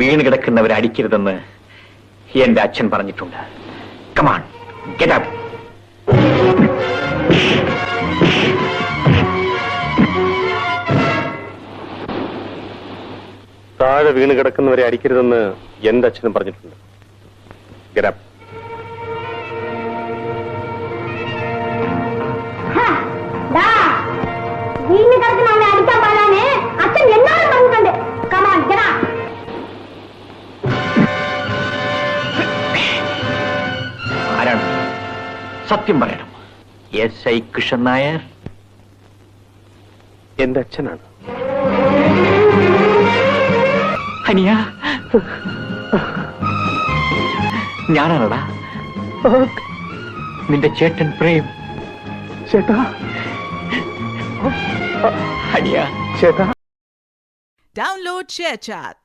വീണ് കിടക്കുന്നവരെ അടിക്കരുതെന്ന് എന്റെ അച്ഛൻ പറഞ്ഞിട്ടുണ്ട്. Come on, get up. താഴെ വീണ് കിടക്കുന്നവരെ അടിക്കരുതെന്ന് എന്റെ അച്ഛനും പറഞ്ഞിട്ടുണ്ട്. Get up. അടിക്കാൻ പാടാന് അച്ഛൻ എന്നോട് പറഞ്ഞിട്ടുണ്ട്. Come on, get up. ആരാണ്? സത്യം പറയണം. SI കൃഷ്ണൻ നായർ എന്റെ അച്ഛനാണ്. അനിയ, ഞാനാണടാ നിന്റെ ചേട്ടൻ പ്രേം. ചേട്ടാ, അനിയ, ചേട്ടാ. Download ShareChat.